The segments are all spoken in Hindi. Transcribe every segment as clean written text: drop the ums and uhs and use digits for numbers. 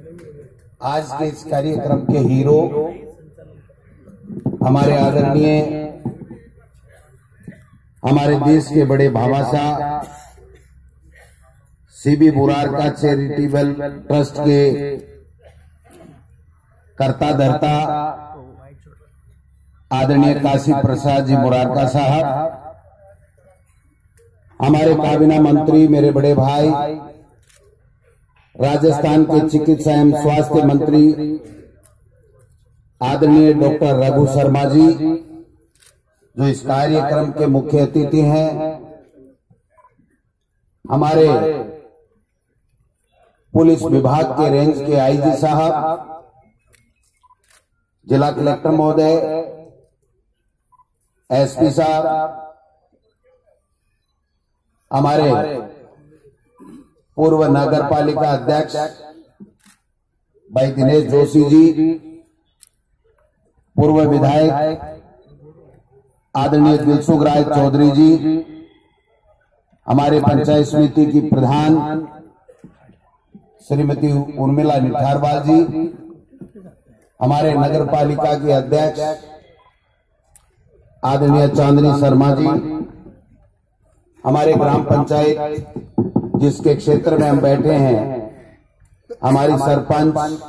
आज के इस कार्यक्रम के हीरो हमारे आदरणीय हमारे देश के बड़े Bhamashah CB Murarka charitable trust के कर्ता धर्ता आदरणीय काशी प्रसाद जी मुरारका साहब, हमारे काबीना मंत्री मेरे बड़े भाई राजस्थान के चिकित्सा एवं स्वास्थ्य मंत्री आदरणीय डॉक्टर रघु शर्मा जी, जो इस कार्यक्रम के मुख्य अतिथि हैं, हमारे पुलिस विभाग के रेंज के आईजी साहब, जिला कलेक्टर महोदय, एसपी साहब, हमारे पूर्व नगर पालिका अध्यक्ष भाई दिनेश जोशी जी, पूर्व विधायक आदरणीय दिलसुख राय चौधरी जी, हमारे पंचायत समिति की प्रधान श्रीमती उर्मिला निठारवाल जी, हमारे नगर पालिका के अध्यक्ष आदरणीय चांदनी शर्मा जी, हमारे ग्राम पंचायत जिसके क्षेत्र में हम बैठे हैं, हमारी सरपंच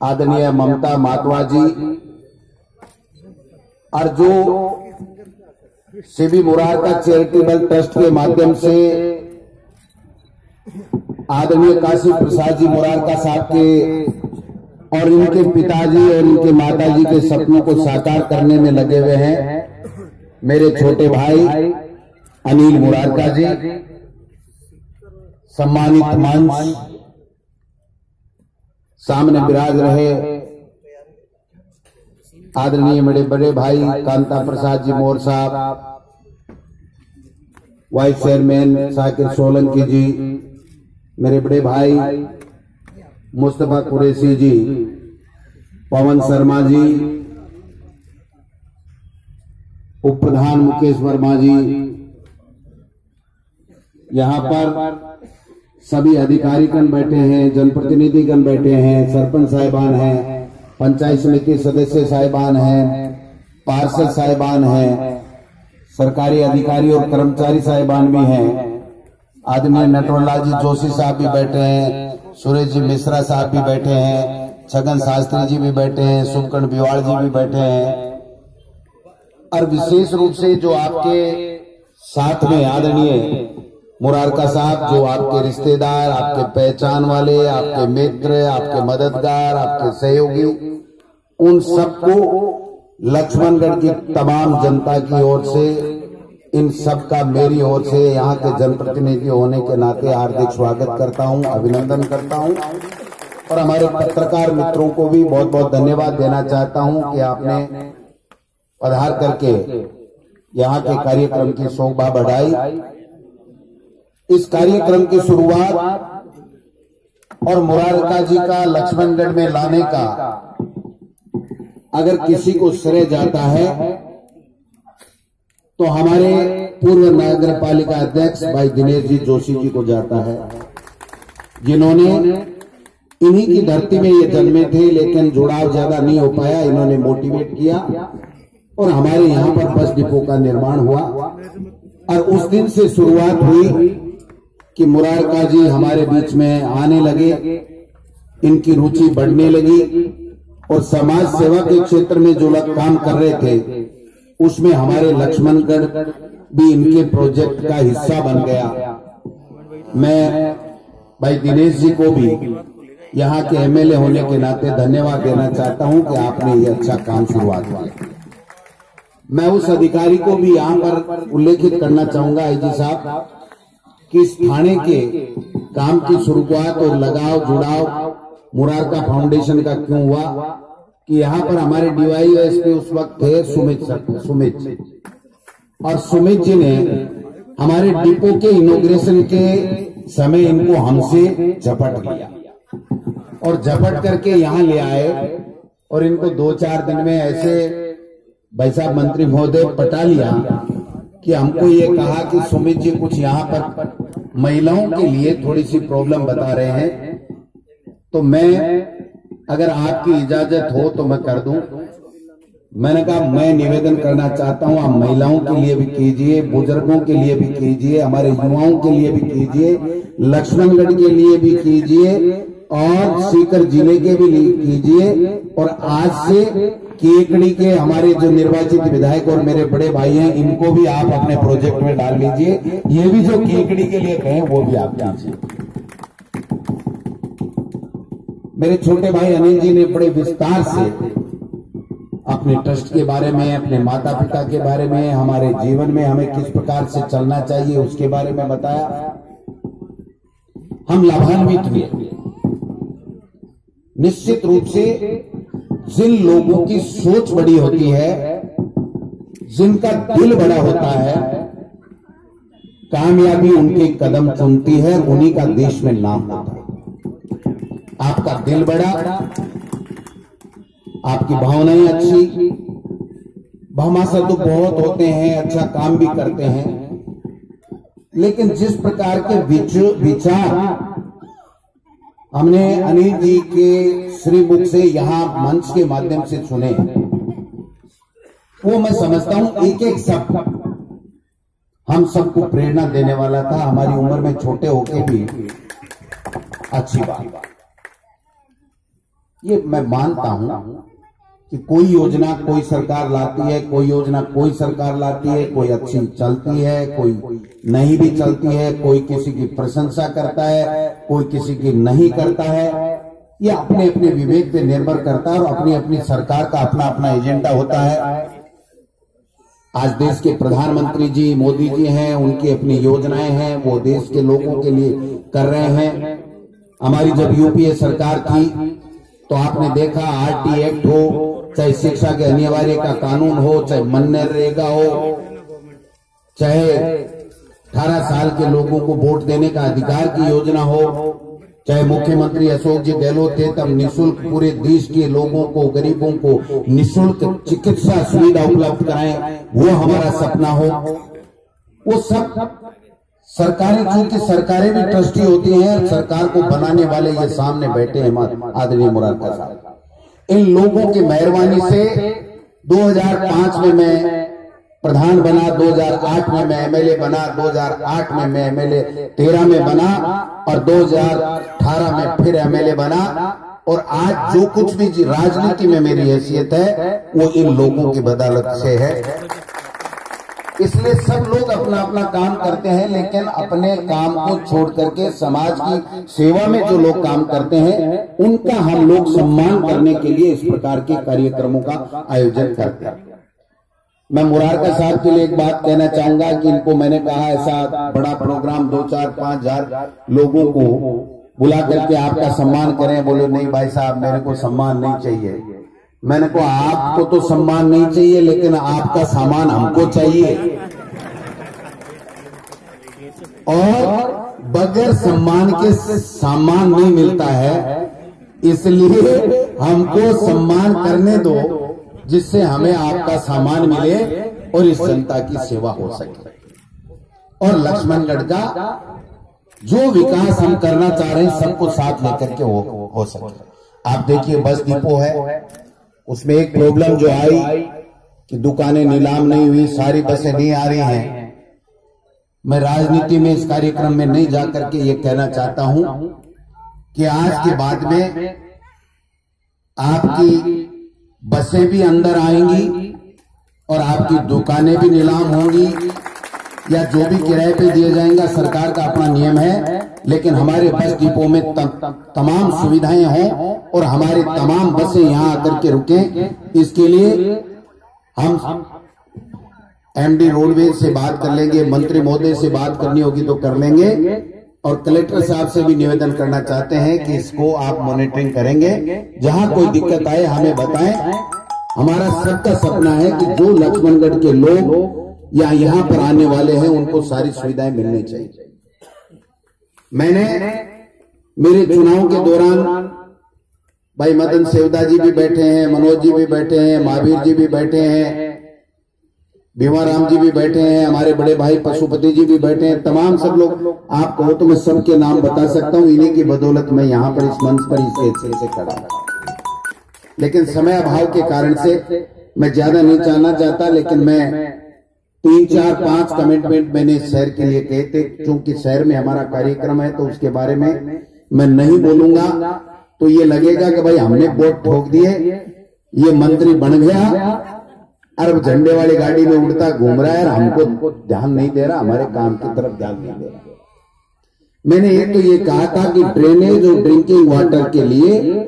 आदरणीय ममता मातवा जी, और जो सीबी मुरारका चैरिटेबल ट्रस्ट के माध्यम से आदरणीय काशी प्रसाद जी मुरारका साहब के और इनके पिताजी और इनके माताजी के सपनों को साकार करने में लगे हुए हैं, मेरे छोटे भाई अनिल मुरारका जी, सम्मानित मंच सामने विराज रहे आदरणीय मेरे बड़े भाई कांता प्रसाद जी मोर साहब, वाइस चेयरमैन साकिर सोलंकी जी, मेरे बड़े भाई मुस्तफा कुरैशी जी, पवन शर्मा जी, उप प्रधान मुकेश वर्मा जी, यहाँ पर सभी अधिकारीगण बैठे हैं, जनप्रतिनिधिगण बैठे हैं, सरपंच साहिबान हैं, पंचायत समिति सदस्य साहिबान हैं, पार्षद साहिबान हैं, सरकारी अधिकारी और कर्मचारी साहिबान भी हैं, आदरणीय नटवरलाल जी जोशी साहब भी बैठे हैं, सुरेश जी मिश्रा साहब भी बैठे हैं, छगन शास्त्री जी भी बैठे हैं, शुभकर्ण बिवाड़ जी भी बैठे हैं, और विशेष रूप से जो आपके साथ में आदरणीय मुरारका साहब, जो आपके रिश्तेदार, आपके पहचान वाले, आपके मित्र, आपके मददगार, आपके सहयोगी, उन सबको लक्ष्मणगढ़ की तमाम जनता की ओर से, इन सब का मेरी ओर से यहाँ के जनप्रतिनिधि होने के नाते हार्दिक स्वागत करता हूँ, अभिनंदन करता हूँ, और हमारे पत्रकार मित्रों को भी बहुत बहुत धन्यवाद देना चाहता हूँ कि आपने पधार करके यहाँ के कार्यक्रम की शोभा बढ़ाई। इस कार्यक्रम की शुरुआत और मुरारका जी का लक्ष्मणगढ़ में लाने का अगर किसी को श्रेय जाता है तो हमारे पूर्व नगर पालिका अध्यक्ष भाई दिनेश जी जोशी जी को जाता है, जिन्होंने इन्हीं की धरती में ये जन्मे थे, लेकिन जुड़ाव ज्यादा नहीं हो पाया, इन्होंने मोटिवेट किया और हमारे यहाँ पर बस डिपो का निर्माण हुआ। और उस दिन से शुरुआत हुई कि मुरारका जी हमारे बीच में आने लगे, इनकी रुचि बढ़ने लगी और समाज सेवा के क्षेत्र में जो लोग काम कर रहे थे उसमें हमारे लक्ष्मणगढ़ भी इनके प्रोजेक्ट का हिस्सा बन गया। मैं भाई दिनेश जी को भी यहाँ के एमएलए होने के नाते धन्यवाद देना चाहता हूँ कि आपने ये अच्छा काम शुरुआत किया। मैं उस अधिकारी को भी यहाँ पर उल्लेखित करना चाहूंगा आईजी साहब कि इस थाने के काम की शुरुआत और लगाव जुड़ाव मुरारका फाउंडेशन का क्यों हुआ कि यहाँ पर हमारे डीवाईएसपी उस वक्त थे सुमित और सुमित जी ने हमारे डिपो के इनॉग्रेशन के समय इनको हमसे झपट लिया और झपट करके यहाँ ले आए और इनको 2-4 दिन में ऐसे भाई साहब मंत्री महोदय पटा लिया कि हमको ये कहा कि सुमित जी कुछ यहाँ पर महिलाओं के लिए थोड़ी सी प्रॉब्लम बता रहे हैं तो मैं, अगर आपकी इजाजत हो तो मैं कर दूं। मैंने कहा मैं निवेदन करना चाहता हूं, आप महिलाओं के लिए भी कीजिए, बुजुर्गों के लिए भी कीजिए, हमारे युवाओं के लिए भी कीजिए, लक्ष्मणगढ़ के लिए भी कीजिए और सीकर जिले के भी लिए कीजिए। और आज से केकड़ी के हमारे जो निर्वाचित विधायक और मेरे बड़े भाई हैं, इनको भी आप अपने प्रोजेक्ट में डाल लीजिए। ये भी जो केकड़ी के लिए कहें वो भी आप कीजिए। मेरे छोटे भाई अनिल जी ने बड़े विस्तार से अपने ट्रस्ट के बारे में, अपने माता पिता के बारे में, हमारे जीवन में हमें किस प्रकार से चलना चाहिए उसके बारे में बताया। हम लाभान्वित हुए। निश्चित रूप से जिन लोगों की सोच बड़ी होती है, जिनका दिल बड़ा होता है, कामयाबी उनके कदम चुनती है, उन्हीं का देश में नाम होता है। आपका दिल बड़ा, आपकी भावनाएं अच्छी, भामाशा तो बहुत होते हैं, अच्छा काम भी करते हैं, लेकिन जिस प्रकार के विचार हमने अनिल जी के श्रीमुख से यहां मंच के माध्यम से सुने, वो मैं समझता हूं एक एक शब्द हम सबको प्रेरणा देने वाला था। हमारी उम्र में छोटे होके भी अच्छी बात, ये मैं मानता हूं कि कोई योजना कोई सरकार लाती है, कोई योजना कोई सरकार लाती है, कोई अच्छी चलती है, कोई नहीं भी चलती है, कोई किसी की प्रशंसा करता है, कोई किसी की नहीं करता है। ये अपने अपने विवेक पे निर्भर करता है और अपनी अपनी सरकार का अपना अपना एजेंडा होता है। आज देश के प्रधानमंत्री जी मोदी जी हैं, उनकी अपनी योजनाएं हैं, वो देश के लोगों के लिए कर रहे हैं। हमारी जब यूपीए सरकार थी तो आपने देखा आरटी एक्ट हो, चाहे शिक्षा के अनिवार्य का कानून हो, चाहे मनरेगा हो, चाहे 18 साल के लोगों को वोट देने का अधिकार की योजना हो, चाहे मुख्यमंत्री अशोक जी गहलोत थे तब निःशुल्क पूरे देश के लोगों को, गरीबों को निःशुल्क चिकित्सा सुविधा उपलब्ध कराएं, वो हमारा सपना हो। वो सब सरकारें, चूंकि सरकारें भी ट्रस्टी होती हैं, सरकार को बनाने वाले ये सामने बैठे हैं आदरणीय मुरारका साहब, इन लोगों की मेहरबानी से 2005 में मैं प्रधान बना, 2008 में मैं एमएलए बना, 2008 में मैं एमएलए 13 में बना और 2018 में फिर एमएलए बना। और आज जो कुछ भी राजनीति में मेरी हैसियत है वो इन लोगों की बदौलत से है। इसलिए सब लोग अपना अपना काम करते हैं, लेकिन अपने काम को छोड़ करके समाज की सेवा में जो लोग काम करते हैं उनका हम लोग सम्मान करने के लिए इस प्रकार के कार्यक्रमों का आयोजन करते हैं। मैं मुरारका साहब के लिए एक बात कहना चाहूंगा कि इनको मैंने कहा ऐसा बड़ा प्रोग्राम 2, 4, 5 हजार लोगों को बुला करके आपका सम्मान करें। बोले नहीं भाई साहब, मेरे को सम्मान नहीं चाहिए। मैंने कहा आपको तो सम्मान नहीं चाहिए, लेकिन आपका सामान हमको चाहिए, और बगैर सम्मान के सामान नहीं मिलता है। इसलिए हमको सम्मान करने दो, जिससे हमें आपका सामान मिले और इस जनता की सेवा हो सके। और लक्ष्मणगढ़ का जो विकास हम करना चाह रहे हैं सबको साथ लेकर के हो सके। आप देखिए बस डिपो है, उसमें एक प्रॉब्लम जो आई कि दुकानें नीलाम नहीं हुई, सारी बसें नहीं आ रही हैं। मैं राजनीति में इस कार्यक्रम में नहीं जाकर के ये कहना चाहता हूं कि आज के बाद में आपकी बसें भी अंदर आएंगी और आपकी दुकानें भी नीलाम होंगी, या जो भी किराए पे दिए जाएंगे, सरकार का अपना नियम है, लेकिन हमारे बस डिपो में तमाम सुविधाएं हों और हमारे तमाम बसें यहां आकर के रुकें। इसके लिए हम एमडी रोडवेज से बात कर लेंगे, मंत्री महोदय से बात करनी होगी तो कर लेंगे, और कलेक्टर साहब से भी निवेदन करना चाहते हैं कि इसको आप मॉनिटरिंग करेंगे। जहां कोई दिक्कत आए हमें बताएं। हमारा सबका सपना है कि जो लक्ष्मणगढ़ के लोग या यहां पर आने वाले हैं उनको सारी सुविधाएं मिलनी चाहिए। मैंने मेरे चुनाव के दौरान भाई मदन सेवदा जी भी बैठे हैं, मनोज जी भी बैठे हैं, महावीर जी भी बैठे हैं, भीमाराम जी भी बैठे हैं, हमारे बड़े भाई पशुपति जी भी बैठे हैं, तमाम सब लोग आप कहो तो मैं सबके नाम बता सकता हूं। इन्हीं की बदौलत मैं यहाँ पर इस मंच पर इस हैसियत से खड़ा हूं। लेकिन समय अभाव के कारण से मैं ज्यादा नहीं जानना चाहता, लेकिन मैं 3, 4, 5 कमिटमेंट मैंने शहर के लिए कहे थे। क्योंकि शहर में हमारा कार्यक्रम है तो उसके बारे में मैं नहीं बोलूंगा तो ये लगेगा कि भाई हमने वोट ठोक दिए, ये मंत्री बन गया, अरब झंडे वाली गाड़ी में उड़ता घूम रहा है और हमको ध्यान नहीं दे रहा, हमारे काम की तरफ ध्यान नहीं दे रहा। मैंने एक तो ये कहा था कि ड्रेनेज और ड्रिंकिंग वाटर के लिए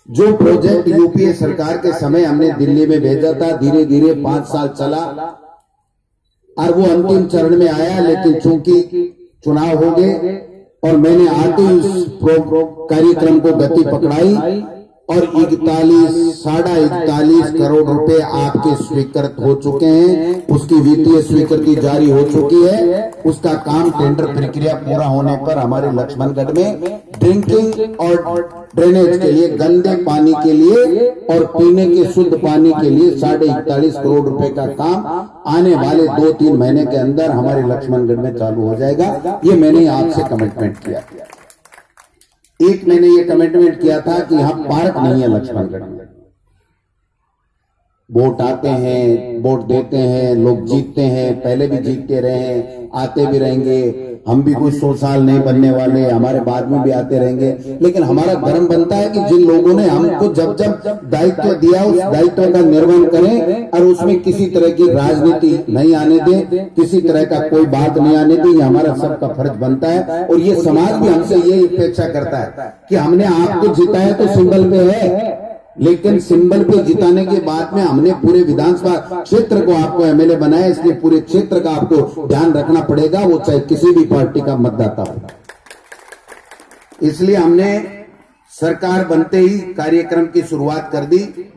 जो प्रोजेक्ट यूपीए सरकार के समय हमने दिल्ली में भेजा था, धीरे धीरे 5 साल चला और वो अंतिम चरण में आया। लेकिन चूंकि चुनाव हो गए और मैंने आते ही उस कार्यक्रम को गति पकड़ाई और 41.5 करोड़ रुपए आपके स्वीकृत हो चुके हैं। उसकी वित्तीय स्वीकृति जारी हो चुकी है। उसका काम टेंडर प्रक्रिया पूरा होने पर हमारे लक्ष्मणगढ़ में ड्रिंकिंग और ड्रेनेज के लिए, गंदे पानी के लिए और पीने के शुद्ध पानी के लिए 41.5 करोड़ रुपए का काम आने वाले 2-3 महीने के अंदर हमारे लक्ष्मणगढ़ में चालू हो जाएगा। ये मैंने आपसे कमिटमेंट किया। एक मैंने ये कमिटमेंट किया था कि यहां पार्क नहीं है लक्ष्मणगढ़ में। वोट आते हैं, वोट देते हैं, लोग जीतते हैं, पहले भी जीतते रहे हैं, आते भी रहेंगे। हम भी कुछ 100 साल नहीं बनने वाले, हमारे बाद में भी आते रहेंगे। लेकिन हमारा धर्म बनता है कि जिन लोगों ने हमको जब जब दायित्व दिया उस दायित्व का निर्वहन करें और उसमें किसी तरह की राजनीति नहीं आने दें, किसी तरह का कोई बात नहीं आने दें। ये हमारा सबका फर्ज बनता है और ये समाज भी हमसे यही अपेक्षा करता है कि हमने आपको जिताया तो सिंबल पे है, लेकिन सिंबल पे जिताने के बाद में हमने पूरे विधानसभा क्षेत्र को आपको एमएलए बनाया, इसलिए पूरे क्षेत्र का आपको ध्यान रखना पड़ेगा, वो चाहे किसी भी पार्टी का मतदाता हो। इसलिए हमने सरकार बनते ही कार्यक्रम की शुरुआत कर दी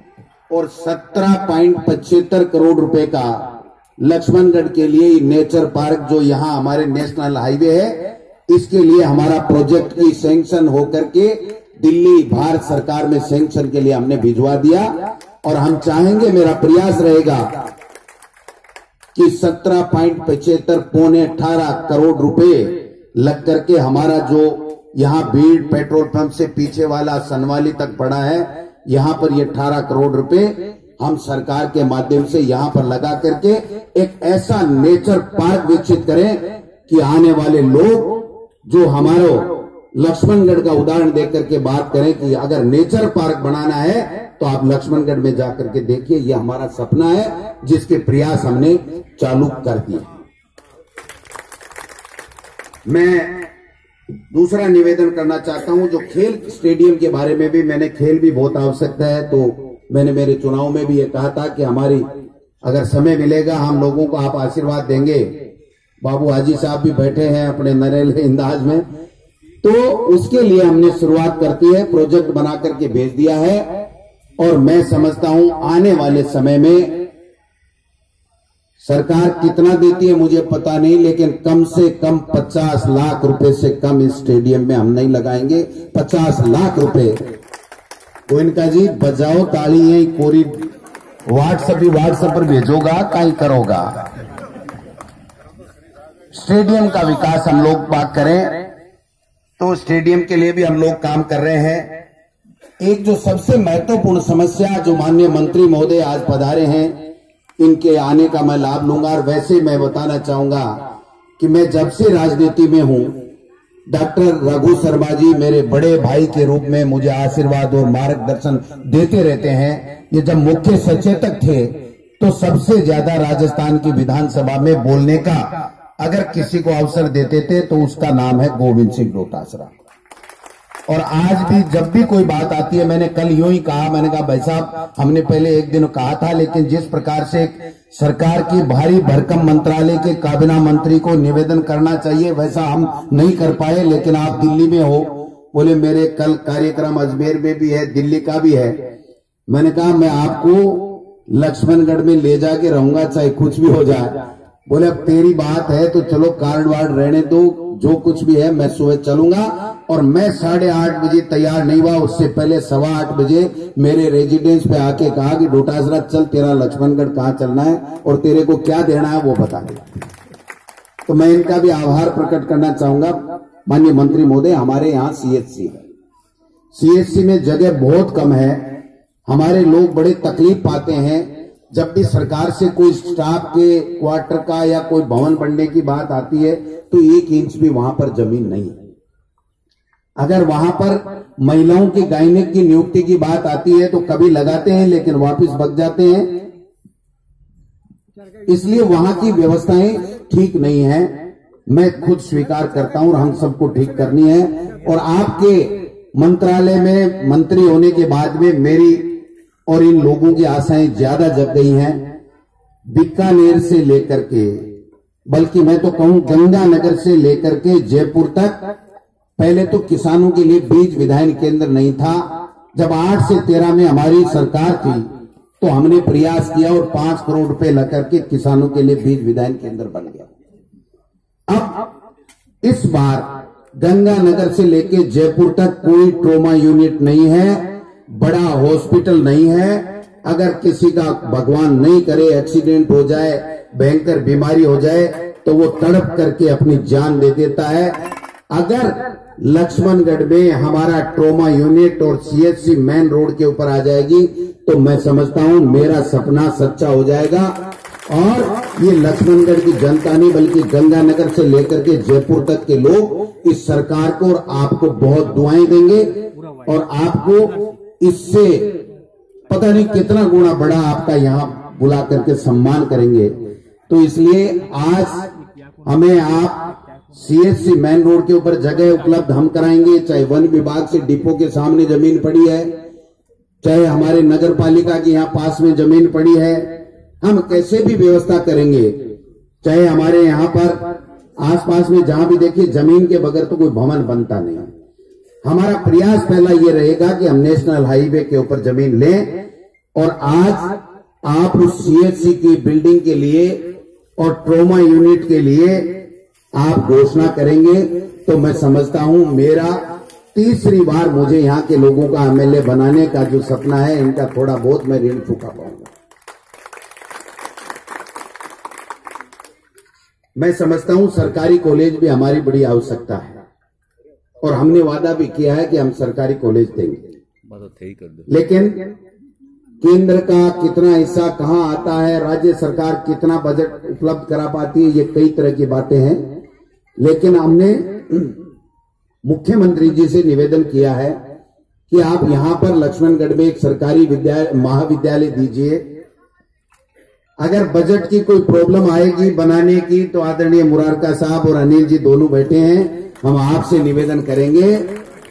और 17.75 करोड़ रुपए का लक्ष्मणगढ़ के लिए नेचर पार्क जो यहां हमारे नेशनल हाईवे है, इसके लिए हमारा प्रोजेक्ट की सैंक्शन होकर के दिल्ली भारत सरकार में सैंक्शन के लिए हमने भिजवा दिया। और हम चाहेंगे, मेरा प्रयास रहेगा कि 17.75 पौने 18 करोड़ रुपए लग करके हमारा जो यहां भीड़ पेट्रोल पंप से पीछे वाला सनवाली तक पड़ा है, यहां पर ये 18 करोड़ रुपए हम सरकार के माध्यम से यहां पर लगा करके एक ऐसा नेचर पार्क विकसित करें कि आने वाले लोग जो हमारे लक्ष्मणगढ़ का उदाहरण देकर के बात करें कि अगर नेचर पार्क बनाना है तो आप लक्ष्मणगढ़ में जाकर के देखिए। ये हमारा सपना है जिसके प्रयास हमने चालू कर दिए। मैं दूसरा निवेदन करना चाहता हूं, जो खेल स्टेडियम के बारे में भी मैंने, खेल भी बहुत आवश्यकता है, तो मैंने मेरे चुनाव में भी ये कहा था कि हमारी अगर समय मिलेगा हम लोगों को आप आशीर्वाद देंगे। बाबू हाजी साहब भी बैठे हैं अपने नरेले अंदाज में, तो उसके लिए हमने शुरुआत करती है, प्रोजेक्ट बना करके भेज दिया है। और मैं समझता हूं आने वाले समय में सरकार कितना देती है मुझे पता नहीं, लेकिन कम से कम 50 लाख रुपए से कम इस स्टेडियम में हम नहीं लगाएंगे। 50 लाख रुपए। गोविंदा जी बजाओ ताली, यही कोरी व्हाट्सएप पर भेजोगा, कहीं करोगा। स्टेडियम का विकास हम लोग बात करें तो स्टेडियम के लिए भी हम लोग काम कर रहे हैं। एक जो सबसे महत्वपूर्ण समस्या जो माननीय मंत्री महोदय आज पधारे हैं, इनके आने का मैं लाभ लूंगा। और वैसे मैं बताना चाहूंगा कि मैं जब से राजनीति में हूं, डॉक्टर रघु शर्मा जी मेरे बड़े भाई के रूप में मुझे आशीर्वाद और मार्गदर्शन देते रहते हैं। ये जब मुख्य सचेतक थे तो सबसे ज्यादा राजस्थान की विधानसभा में बोलने का अगर किसी को अवसर देते थे तो उसका नाम है गोविंद सिंह डोटासरा। और आज भी जब भी कोई बात आती है, मैंने कल यूं ही कहा, मैंने कहा भाई साहब हमने पहले एक दिन कहा था, लेकिन जिस प्रकार से सरकार की भारी भरकम मंत्रालय के काबीना मंत्री को निवेदन करना चाहिए वैसा हम नहीं कर पाए। लेकिन आप दिल्ली में हो, बोले मेरे कल कार्यक्रम अजमेर में भी है, दिल्ली का भी है। मैंने कहा मैं आपको लक्ष्मणगढ़ में ले जाके रहूंगा चाहे कुछ भी हो जाए। बोले अब तेरी बात है तो चलो कार्ड वार्ड रहने दो, जो कुछ भी है मैं सुबह चलूंगा, और मैं 8:30 बजे तैयार नहीं हुआ, उससे पहले 8:15 बजे मेरे रेजिडेंस पे आके कहा कि डोटासरा चल, तेरा लक्ष्मणगढ़ कहाँ चलना है और तेरे को क्या देना है वो बता दे। तो मैं इनका भी आभार प्रकट करना चाहूंगा। माननीय मंत्री महोदय, हमारे यहाँ सीएचसी है, सीएचसी में जगह बहुत कम है, हमारे लोग बड़े तकलीफ पाते हैं। जब भी सरकार से कोई स्टाफ के क्वार्टर का या कोई भवन बनने की बात आती है तो 1 इंच भी वहां पर जमीन नहीं है। अगर वहां पर महिलाओं की गायनिक की नियुक्ति की बात आती है तो कभी लगाते हैं लेकिन वापस भग जाते हैं, इसलिए वहां की व्यवस्थाएं ठीक नहीं है। मैं खुद स्वीकार करता हूं और हम सबको ठीक करनी है। और आपके मंत्रालय में मंत्री होने के बाद में मेरी और इन लोगों की आशाएं ज्यादा जग गई हैं। बीकानेर से लेकर के, बल्कि मैं तो कहूं गंगानगर से लेकर के जयपुर तक, पहले तो किसानों के लिए बीज विधायन केंद्र नहीं था। जब 8 से 13 में हमारी सरकार थी तो हमने प्रयास किया और 5 करोड़ रुपए लेकर के किसानों के लिए बीज विधायन केंद्र बन गया। अब इस बार गंगानगर से लेकर जयपुर तक कोई ट्रोमा यूनिट नहीं है, बड़ा हॉस्पिटल नहीं है। अगर किसी का भगवान नहीं करे एक्सीडेंट हो जाए, भयंकर बीमारी हो जाए तो वो तड़प करके अपनी जान दे देता है। अगर लक्ष्मणगढ़ में हमारा ट्रोमा यूनिट और सीएचसी मेन रोड के ऊपर आ जाएगी तो मैं समझता हूं मेरा सपना सच्चा हो जाएगा। और ये लक्ष्मणगढ़ की जनता नहीं बल्कि गंगानगर से लेकर के जयपुर तक के लोग इस सरकार को और आपको बहुत दुआएं देंगे और आपको इससे पता नहीं कितना गुना बड़ा आपका यहां बुला करके सम्मान करेंगे। तो इसलिए आज हमें आप सीएचसी मेन रोड के ऊपर जगह उपलब्ध हम कराएंगे, चाहे वन विभाग से डिपो के सामने जमीन पड़ी है, चाहे हमारे नगर पालिका के यहाँ पास में जमीन पड़ी है, हम कैसे भी व्यवस्था करेंगे। चाहे हमारे यहाँ पर आसपास में जहां भी देखिए जमीन के बगैर तो कोई भवन बनता नहीं। हमारा प्रयास पहला ये रहेगा कि हम नेशनल हाईवे के ऊपर जमीन लें और आज आप उस सीएचसी की बिल्डिंग के लिए और ट्रोमा यूनिट के लिए आप घोषणा करेंगे तो मैं समझता हूं मेरा तीसरी बार मुझे यहां के लोगों का एमएलए बनाने का जो सपना है इनका थोड़ा बहुत मैं ऋण चुका पाऊंगा। मैं समझता हूं सरकारी कॉलेज भी हमारी बड़ी आवश्यकता है और हमने वादा भी किया है कि हम सरकारी कॉलेज देंगे, लेकिन केंद्र का कितना हिस्सा कहां आता है, राज्य सरकार कितना बजट उपलब्ध करा पाती है, ये कई तरह की बातें हैं। लेकिन हमने मुख्यमंत्री जी से निवेदन किया है कि आप यहां पर लक्ष्मणगढ़ में एक सरकारी महाविद्यालय दीजिए। अगर बजट की कोई प्रॉब्लम आएगी बनाने की तो आदरणीय मुरारका साहब और अनिल जी दोनों बैठे हैं, हम आपसे निवेदन करेंगे।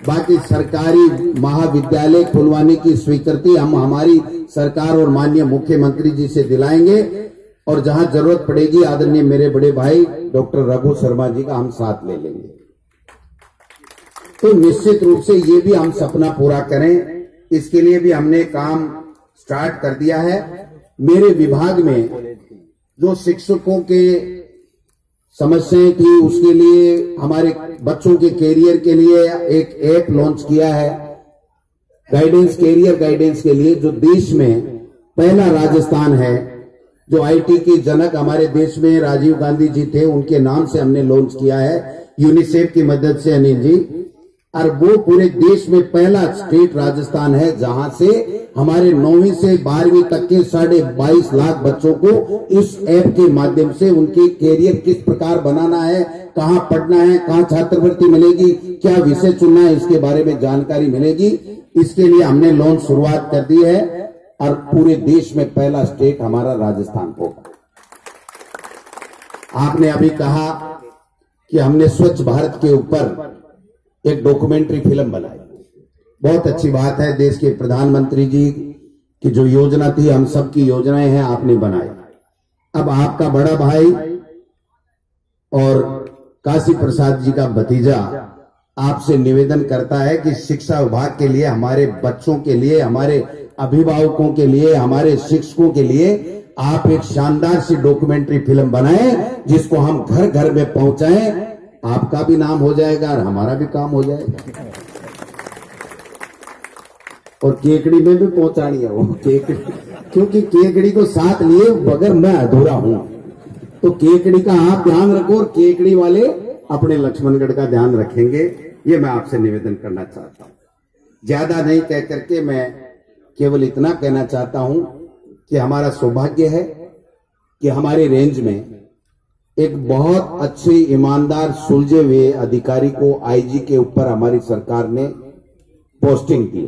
बाकी सरकारी महाविद्यालय खुलवाने की स्वीकृति हम हमारी सरकार और माननीय मुख्यमंत्री जी से दिलाएंगे और जहां जरूरत पड़ेगी आदरणीय मेरे बड़े भाई डॉक्टर रघु शर्मा जी का हम साथ ले लेंगे। तो निश्चित रूप से ये भी हम सपना पूरा करें, इसके लिए भी हमने काम स्टार्ट कर दिया है। मेरे विभाग में जो शिक्षकों के समस्याएं थी उसके लिए हमारे बच्चों के कैरियर के लिए एक ऐप लॉन्च किया है, गाइडेंस कैरियर गाइडेंस के लिए, जो देश में पहला राजस्थान है। जो आईटी के जनक हमारे देश में राजीव गांधी जी थे, उनके नाम से हमने लॉन्च किया है यूनिसेफ की मदद से अनिल जी। और वो पूरे देश में पहला स्टेट राजस्थान है जहां से हमारे 9वीं से 12वीं तक के 22.5 लाख बच्चों को इस ऐप के माध्यम से उनके कैरियर किस प्रकार बनाना है, कहां पढ़ना है, कहां छात्रवृत्ति मिलेगी, क्या विषय चुनना है, इसके बारे में जानकारी मिलेगी। इसके लिए हमने लॉन्च शुरुआत कर दी है और पूरे देश में पहला स्टेट हमारा राजस्थान होगा। आपने अभी कहा कि हमने स्वच्छ भारत के ऊपर एक डॉक्यूमेंट्री फिल्म बनाई, बहुत अच्छी बात है। देश के प्रधानमंत्री जी की जो योजना थी, हम सबकी योजनाएं हैं, आपने बनाई। अब आपका बड़ा भाई और काशी प्रसाद जी का भतीजा आपसे निवेदन करता है कि शिक्षा विभाग के लिए, हमारे बच्चों के लिए, हमारे अभिभावकों के लिए, हमारे शिक्षकों के लिए आप एक शानदार सी डॉक्यूमेंट्री फिल्म बनाएं जिसको हम घर घर में पहुंचाएं आपका भी नाम हो जाएगा और हमारा भी काम हो जाएगा। और केकड़ी में भी पहुंचानी है वो केकड़ी, क्योंकि केकड़ी को साथ लिए बगैर मैं अधूरा हूं। तो केकड़ी का आप ध्यान रखो और केकड़ी वाले अपने लक्ष्मणगढ़ का ध्यान रखेंगे, ये मैं आपसे निवेदन करना चाहता हूं। ज्यादा नहीं कह करके मैं केवल इतना कहना चाहता हूं कि हमारा सौभाग्य है कि हमारे रेंज में एक बहुत अच्छे ईमानदार सुलझे हुए अधिकारी को आईजी के ऊपर हमारी सरकार ने पोस्टिंग दी।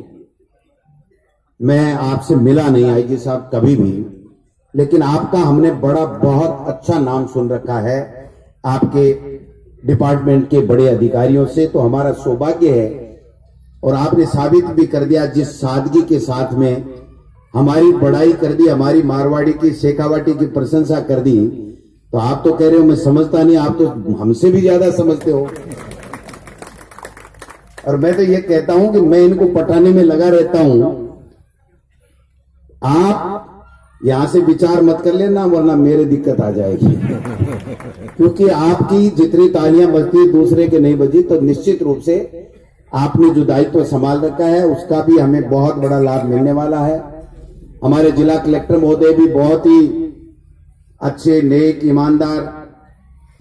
मैं आपसे मिला नहीं आईजी साहब कभी भी, लेकिन आपका हमने बड़ा बहुत अच्छा नाम सुन रखा है आपके डिपार्टमेंट के बड़े अधिकारियों से। तो हमारा सौभाग्य है और आपने साबित भी कर दिया जिस सादगी के साथ में हमारी बड़ाई कर दी, हमारी मारवाड़ी की शेखावाटी की प्रशंसा कर दी। तो आप तो कह रहे हो मैं समझता नहीं, आप तो हमसे भी ज्यादा समझते हो। और मैं तो ये कहता हूं कि मैं इनको पटाने में लगा रहता हूं। आप यहां से विचार मत कर लेना वरना मेरे दिक्कत आ जाएगी, क्योंकि आपकी जितनी तालियां बजती दूसरे के नहीं बजी। तो निश्चित रूप से आपने जो दायित्व संभाल रखा है उसका भी हमें बहुत बड़ा लाभ मिलने वाला है। हमारे जिला कलेक्टर महोदय भी बहुत ही अच्छे, नेक, ईमानदार,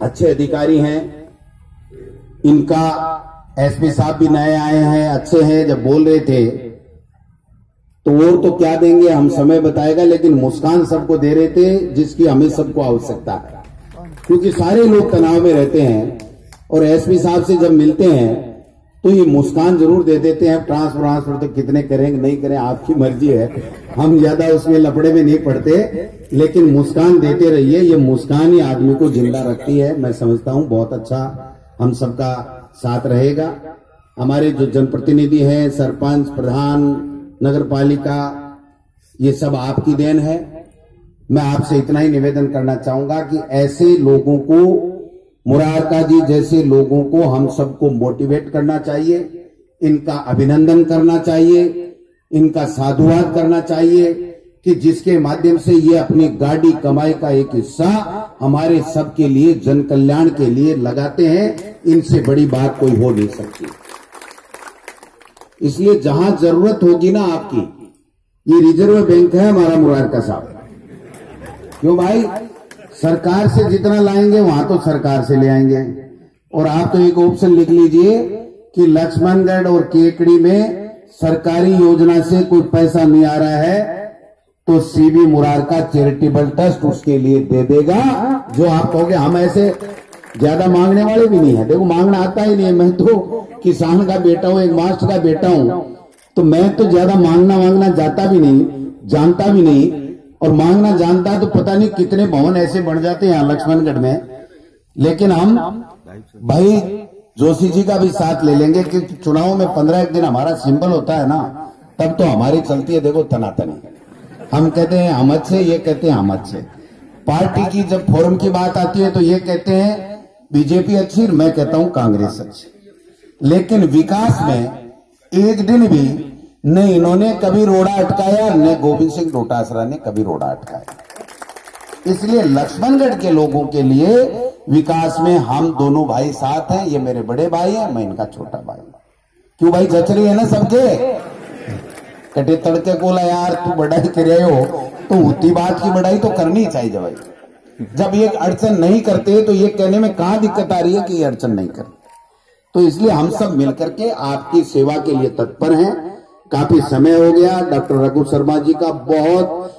अच्छे अधिकारी हैं। इनका एसपी साहब भी नए आए हैं, अच्छे हैं। जब बोल रहे थे तो और तो क्या देंगे हम समय बताएगा, लेकिन मुस्कान सबको दे रहे थे जिसकी हमें सबको आवश्यकता है, क्योंकि सारे लोग तनाव में रहते हैं और एसपी साहब से जब मिलते हैं तो ये मुस्कान जरूर दे देते हैं। ट्रांसफर तो कितने करेंगे नहीं करें आपकी मर्जी है, हम ज्यादा उसमें लफड़े में नहीं पड़ते, लेकिन मुस्कान देते रहिए। ये मुस्कान ही आदमी को जिंदा रखती है। मैं समझता हूं बहुत अच्छा हम सबका साथ रहेगा। हमारे जो जनप्रतिनिधि हैं, सरपंच, प्रधान, नगर पालिका, ये सब आपकी देन है। मैं आपसे इतना ही निवेदन करना चाहूंगा कि ऐसे लोगों को, मुरारका जी जैसे लोगों को हम सबको मोटिवेट करना चाहिए, इनका अभिनंदन करना चाहिए, इनका साधुवाद करना चाहिए कि जिसके माध्यम से ये अपनी गाड़ी कमाई का एक हिस्सा हमारे सबके लिए, जन कल्याण के लिए लगाते हैं। इनसे बड़ी बात कोई हो नहीं सकती। इसलिए जहां जरूरत होगी ना आपकी, ये रिजर्व बैंक है हमारा मुरारका साहब। क्यों भाई, सरकार से जितना लाएंगे वहां तो सरकार से ले आएंगे। और आप तो एक ऑप्शन लिख लीजिए कि लक्ष्मणगढ़ और केकड़ी में सरकारी योजना से कोई पैसा नहीं आ रहा है तो सीबी मुरारका चैरिटेबल ट्रस्ट उसके लिए दे देगा। जो आप कहोगे, हम ऐसे ज्यादा मांगने वाले भी नहीं है। देखो मांगना आता ही नहीं है, मैं तो किसान का बेटा हूं, एक मास्टर का बेटा हूं, तो मैं तो ज्यादा मांगना जाता भी नहीं, जानता भी नहीं। और मांगना जानता तो पता नहीं कितने भवन ऐसे बन जाते हैं यहाँ लक्ष्मणगढ़ में। लेकिन हम भाई जोशी जी का भी साथ ले लेंगे कि चुनाव में 15 दिन हमारा सिंबल होता है ना, तब तो हमारी चलती है देखो तनातनी। हम कहते हैं हम अच्छे, ये कहते हैं हम अच्छे। पार्टी की जब फोरम की बात आती है तो ये कहते हैं बीजेपी अच्छी, मैं कहता हूं कांग्रेस अच्छी। लेकिन विकास में एक दिन भी न इन्होंने कभी रोड़ा अटकाया, न गोविंद सिंह डोटासरा ने कभी रोड़ा अटकाया। इसलिए लक्ष्मणगढ़ के लोगों के लिए विकास में हम दोनों भाई साथ हैं। ये मेरे बड़े भाई हैं, मैं इनका छोटा भाई हूं। क्यों भाई, जच रही है ना सबके? कटे तड़के कोला यार तू बढ़ाई कर रहे हो तो उतनी बात की बढ़ाई तो करनी चाहिए भाई। जब ये अड़चन नहीं करते तो ये कहने में कहां दिक्कत आ रही है कि ये अड़चन नहीं करते। तो इसलिए हम सब मिलकर के आपकी सेवा के लिए तत्पर हैं। काफी समय हो गया। डॉक्टर रघु शर्मा जी का बहुत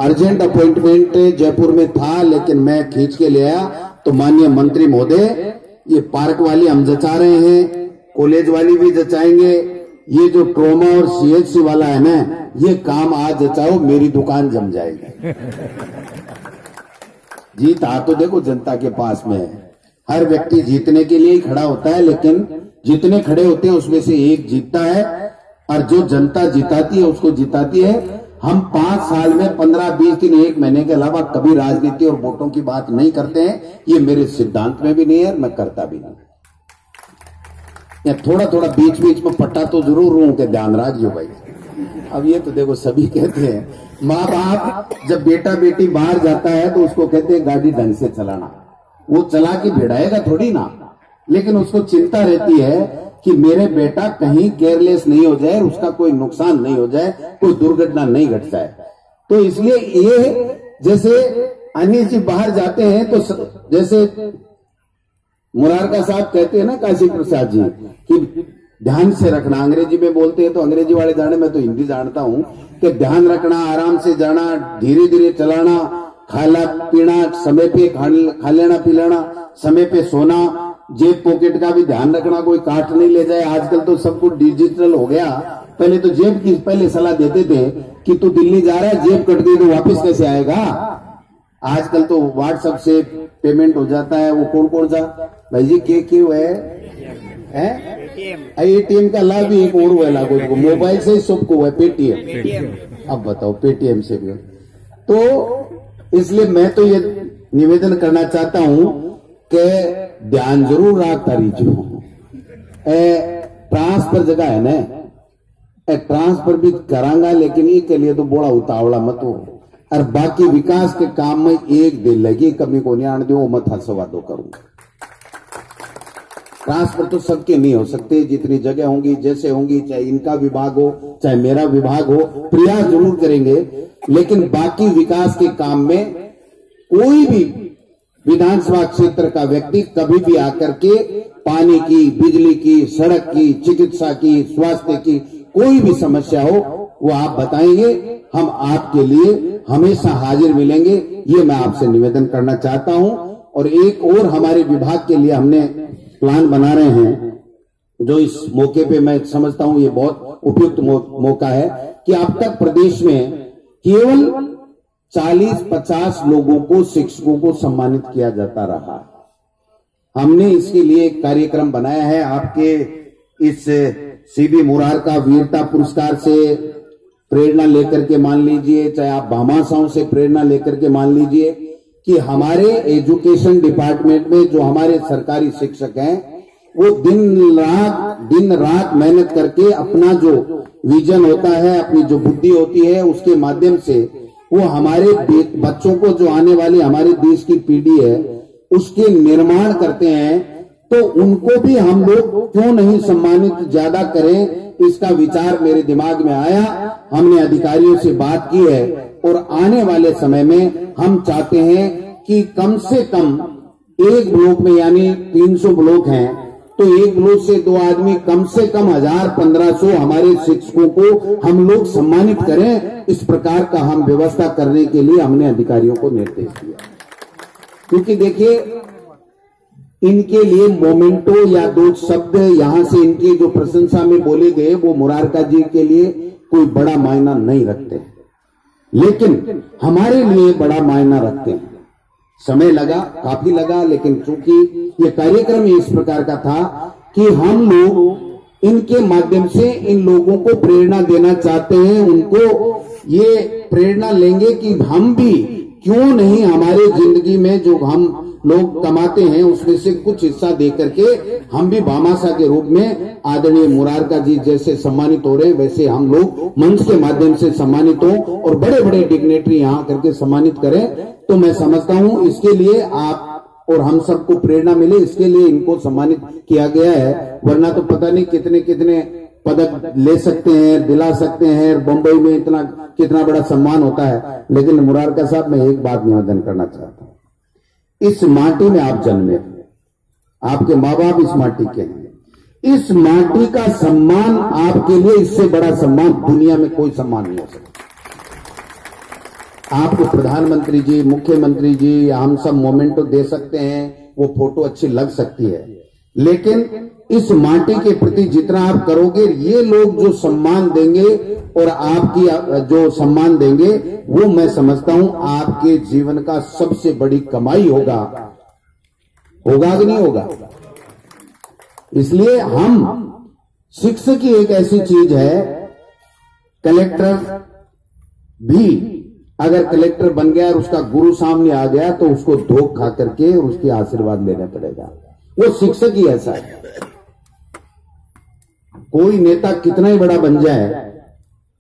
अर्जेंट अपॉइंटमेंट जयपुर में था, लेकिन मैं खींच के ले आया। तो माननीय मंत्री महोदय, ये पार्क वाली हम जचा रहे हैं, कॉलेज वाली भी जचाएंगे, ये जो ट्रोमा और सीएचसी वाला है ना, ये काम आज जचाओ, मेरी दुकान जम जाएगी। जीत आ तो देखो जनता के पास में है। हर व्यक्ति जीतने के लिए ही खड़ा होता है, लेकिन जितने खड़े होते हैं उसमें से एक जीतता है, और जो जनता जिताती है उसको जिताती है। हम 5 साल में 15-20 दिन, 1 महीने के अलावा कभी राजनीति और वोटों की बात नहीं करते हैं। ये मेरे सिद्धांत में भी नहीं है, मैं करता भी नहीं। थोड़ा थोड़ा बीच बीच में पट्टा तो जरूर हूं के ध्यान रखियो भाई। अब ये तो देखो सभी कहते हैं, माँ बाप जब बेटा बेटी बाहर जाता है तो उसको कहते हैं गाड़ी ढंग से चलाना। वो चला के भिड़ाएगा थोड़ी ना, लेकिन उसको चिंता रहती है कि मेरे बेटा कहीं केयरलेस नहीं हो जाए, उसका कोई नुकसान नहीं हो जाए, कोई दुर्घटना नहीं घट जाए। तो इसलिए ये जैसे अनिल जी बाहर जाते हैं तो जैसे मुरारका साहब कहते हैं ना काशी प्रसाद जी कि ध्यान से रखना, अंग्रेजी में बोलते हैं तो अंग्रेजी वाले जाने, मैं तो हिंदी जानता हूं कि ध्यान रखना, आराम से जाना, धीरे धीरे चलाना, खाना पीना समय पे, खा लेना पी लेना समय पे, सोना, जेब पॉकेट का भी ध्यान रखना, कोई काट नहीं ले जाए। आजकल तो सब कुछ डिजिटल हो गया, पहले तो जेब की पहले सलाह देते थे कि तू दिल्ली जा रहा है, जेब कट गई तो वापस कैसे आएगा। आजकल तो व्हाट्सएप से पेमेंट हो जाता है। वो कौन कौन सा भाई जी क्यों है एटीएम का लाभ भी एक और हुआ लागू, मोबाइल से ही सबको हुआ पेटीएम। अब बताओ पेटीएम से भी। तो इसलिए मैं तो ये निवेदन करना चाहता हूं कि ध्यान जरूर रख तारी जो ट्रांसफर जगह है ना, ट्रांसफर भी करांगा, लेकिन इसके लिए तो बड़ा उतावला मत हो। और बाकी विकास के काम में एक दिन लगी, कमी को नहीं आने दो, मत हंसवा दो करूंगा। ट्रांसफर तो सबके नहीं हो सकते, जितनी जगह होंगी जैसे होंगी, चाहे इनका विभाग हो चाहे मेरा विभाग हो, प्रयास जरूर करेंगे। लेकिन बाकी विकास के काम में कोई भी विधानसभा क्षेत्र का व्यक्ति कभी भी आकर के पानी की, बिजली की, सड़क की, चिकित्सा की, स्वास्थ्य की कोई भी समस्या हो वो आप बताएंगे, हम आपके लिए हमेशा हाजिर मिलेंगे। ये मैं आपसे निवेदन करना चाहता हूं। और एक और हमारे विभाग के लिए हमने प्लान बना रहे हैं, जो इस मौके पे मैं समझता हूं ये बहुत उपयुक्त मौका है कि अब तक प्रदेश में केवल 40-50 लोगों को, शिक्षकों को सम्मानित किया जाता रहा। हमने इसके लिए एक कार्यक्रम बनाया है। आपके इस सीबी मुरारका वीरता पुरस्कार से प्रेरणा लेकर के मान लीजिए, चाहे आप भामाशाहों से प्रेरणा लेकर के मान लीजिए कि हमारे एजुकेशन डिपार्टमेंट में जो हमारे सरकारी शिक्षक हैं वो दिन रात मेहनत करके अपना जो विजन होता है, अपनी जो बुद्धि होती है, उसके माध्यम से वो हमारे बच्चों को, जो आने वाली हमारे देश की पीढ़ी है, उसके निर्माण करते हैं। तो उनको भी हम लोग क्यों नहीं सम्मानित ज्यादा करें, इसका विचार मेरे दिमाग में आया। हमने अधिकारियों से बात की है और आने वाले समय में हम चाहते हैं कि कम से कम एक ब्लॉक में, यानी 300 ब्लॉक हैं, तो एक ब्लॉक से 2 आदमी, कम से कम 1000-1500 हमारे शिक्षकों को हम लोग सम्मानित करें। इस प्रकार का हम व्यवस्था करने के लिए हमने अधिकारियों को निर्देश दिया। क्योंकि देखिए इनके लिए मोमेंटो या 2 शब्द यहां से इनकी जो प्रशंसा में बोले गए वो मुरारका जी के लिए कोई बड़ा मायना नहीं रखते, लेकिन हमारे लिए बड़ा मायना रखते हैं। समय लगा, काफी लगा, लेकिन चूंकि ये कार्यक्रम इस प्रकार का था कि हम लोग इनके माध्यम से इन लोगों को प्रेरणा देना चाहते हैं। उनको ये प्रेरणा लेंगे कि हम भी क्यों नहीं हमारे जिंदगी में जो हम लोग कमाते हैं उसमें से कुछ हिस्सा दे करके हम भी भामाशाह के रूप में आदरणीय मुरारका जी जैसे सम्मानित हो रहे, वैसे हम लोग मंच के माध्यम से सम्मानित हो और बड़े बड़े डिग्नेटरी यहाँ करके सम्मानित करें। तो मैं समझता हूं इसके लिए आप और हम सबको प्रेरणा मिले, इसके लिए इनको सम्मानित किया गया है। वरना तो पता नहीं कितने कितने पदक ले सकते हैं, दिला सकते हैं, बंबई में इतना कितना बड़ा सम्मान होता है। लेकिन मुरारका साहब, मैं एक बात निवेदन करना चाहता हूं, इस माटी में आप जन्मे, आपके माँ बाप इस माटी के हैं, इस माटी का सम्मान आपके लिए इससे बड़ा सम्मान दुनिया में कोई सम्मान नहीं हो सकता। आपको प्रधानमंत्री जी, मुख्यमंत्री जी, हम सब मोमेंटो दे सकते हैं, वो फोटो अच्छी लग सकती है, लेकिन इस माटी के प्रति जितना आप करोगे, ये लोग जो सम्मान देंगे और आपकी जो सम्मान देंगे, वो मैं समझता हूं आपके जीवन का सबसे बड़ी कमाई होगा। होगा कि नहीं होगा? इसलिए हम, शिक्षक ही एक ऐसी चीज है, कलेक्टर भी अगर कलेक्टर बन गया और उसका गुरु सामने आ गया तो उसको धोख खा करके उसकी आशीर्वाद लेना पड़ेगा। वो शिक्षक ही ऐसा है। कोई नेता कितना ही बड़ा बन जाए,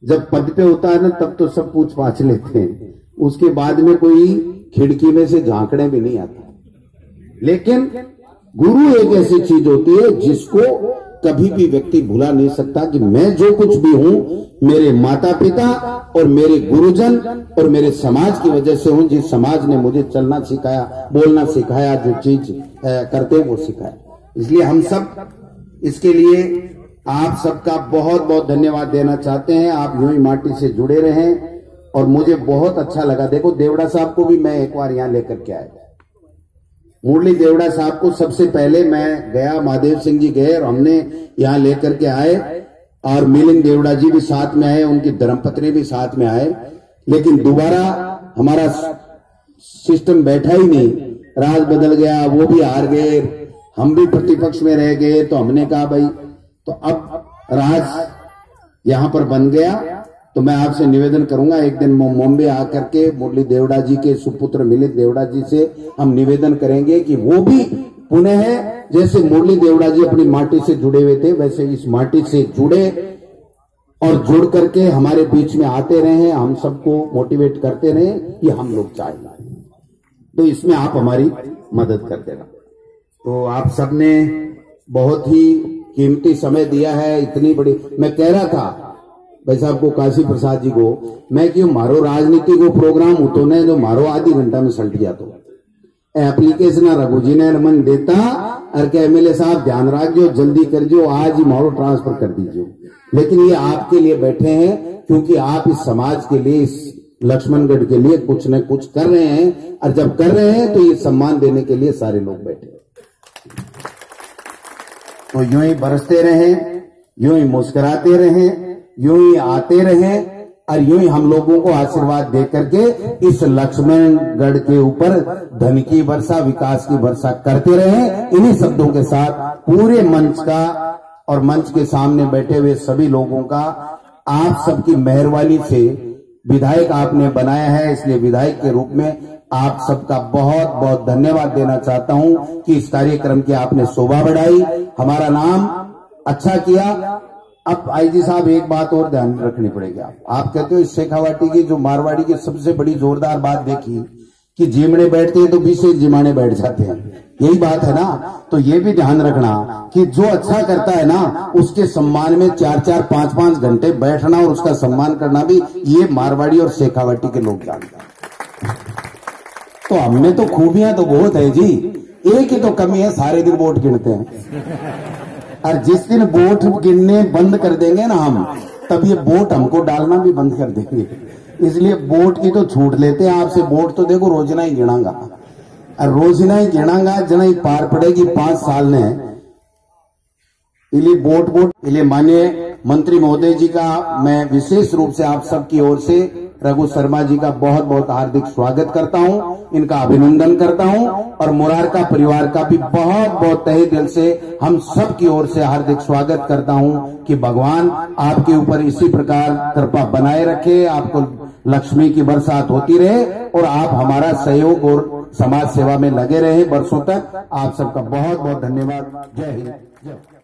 जब पद पे होता है ना, तब तो सब पूछ पाछ लेते हैं, उसके बाद में कोई खिड़की में से झांकने भी नहीं आता। लेकिन गुरु एक ऐसी चीज होती है जिसको कभी भी व्यक्ति भुला नहीं सकता कि मैं जो कुछ भी हूं मेरे माता पिता और मेरे गुरुजन और मेरे समाज की वजह से हूं, जिस समाज ने मुझे चलना सिखाया, बोलना सिखाया, जो चीज करते वो सिखाया। इसलिए हम सब इसके लिए आप सबका बहुत बहुत धन्यवाद देना चाहते हैं। आप यूं ही माटी से जुड़े रहें और मुझे बहुत अच्छा लगा। देखो देवड़ा साहब को भी मैं एक बार यहां लेकर के आया, मुरली देवड़ा साहब को सबसे पहले मैं गया, महादेव सिंह जी गए और हमने यहां लेकर के आए, और मिलिंद देवड़ा जी भी साथ में आए, उनकी धर्मपत्नी भी साथ में आए। लेकिन दोबारा हमारा सिस्टम बैठा ही नहीं, राज बदल गया, वो भी हार गए, हम भी प्रतिपक्ष में रह गए। तो हमने कहा भाई तो अब राज यहां पर बन गया, तो मैं आपसे निवेदन करूंगा एक दिन मुंबई आकर के मुरली देवड़ा जी के सुपुत्र मिलिंद देवड़ा जी से हम निवेदन करेंगे कि वो भी पुनः जैसे मुरली देवड़ा जी अपनी माटी से जुड़े हुए थे वैसे इस माटी से जुड़े और जुड़ करके हमारे बीच में आते रहे, हम सबको मोटिवेट करते रहे, ये हम लोग चाहेंगे। तो इसमें आप हमारी मदद कर देना। तो आप सबने बहुत ही कीमती समय दिया है, इतनी बड़ी, मैं कह रहा था भाई साहब को, काशी प्रसाद जी को, मैं क्यों मारो राजनीति को प्रोग्राम होतो ने जो मारो आधी घंटा में सल्ट गया, तो एप्लीकेशन रघु जी ने मन देता और के एमएलए साहब ध्यान रखियो, जल्दी कर जो, आज ही मारो ट्रांसफर कर दीजिए। लेकिन ये आपके लिए बैठे हैं क्योंकि आप इस समाज के लिए, इस लक्ष्मणगढ़ के लिए कुछ न कुछ कर रहे हैं, और जब कर रहे हैं तो ये सम्मान देने के लिए सारे लोग बैठे। तो यूं ही बरसते रहें, यूं ही मुस्कुराते रहें, यूं ही आते रहें और यूं ही हम लोगों को आशीर्वाद दे करके इस लक्ष्मणगढ़ के ऊपर धन की वर्षा, विकास की वर्षा करते रहें। इन्हीं शब्दों के साथ पूरे मंच का और मंच के सामने बैठे हुए सभी लोगों का आप सबकी मेहरबानी से विधायक आपने बनाया है, इसलिए विधायक के रूप में आप सबका बहुत बहुत धन्यवाद देना चाहता हूं कि इस कार्यक्रम की आपने शोभा बढ़ाई, हमारा नाम अच्छा किया। अब आईजी साहब एक बात और ध्यान रखनी पड़ेगी। आप कहते हो इस शेखावाटी की जो मारवाड़ी की सबसे बड़ी जोरदार बात देखी कि जिमड़े बैठते हैं तो 20 जिमाने बैठ जाते हैं, यही बात है ना। तो ये भी ध्यान रखना कि जो अच्छा करता है ना उसके सम्मान में 4-4, 5-5 घंटे बैठना और उसका सम्मान करना भी ये मारवाड़ी और शेखावाटी के लोग जानते हैं। तो हमने तो खूबियां तो बहुत है जी, एक ही तो कमी है, सारे दिन वोट गिनते हैं, और जिस दिन वोट गिनने बंद कर देंगे ना हम, तब ये वोट हमको डालना भी बंद कर देंगे। इसलिए वोट की तो छूट लेते हैं आपसे। वोट तो देखो रोजना ही गिनागा, और रोजना ही गिनागा जना ही पार पड़ेगी 5 साल ने। इसलिए वोट इसलिए माननीय मंत्री महोदय जी का मैं विशेष रूप से आप सबकी ओर से रघु शर्मा जी का बहुत बहुत हार्दिक स्वागत करता हूं, इनका अभिनंदन करता हूं, और मुरारका परिवार का भी बहुत बहुत तहे दिल से हम सब की ओर से हार्दिक स्वागत करता हूं कि भगवान आपके ऊपर इसी प्रकार कृपा बनाए रखे, आपको लक्ष्मी की बरसात होती रहे और आप हमारा सहयोग और समाज सेवा में लगे रहे बरसों तक। आप सबका बहुत बहुत धन्यवाद। जय हिंद, जय।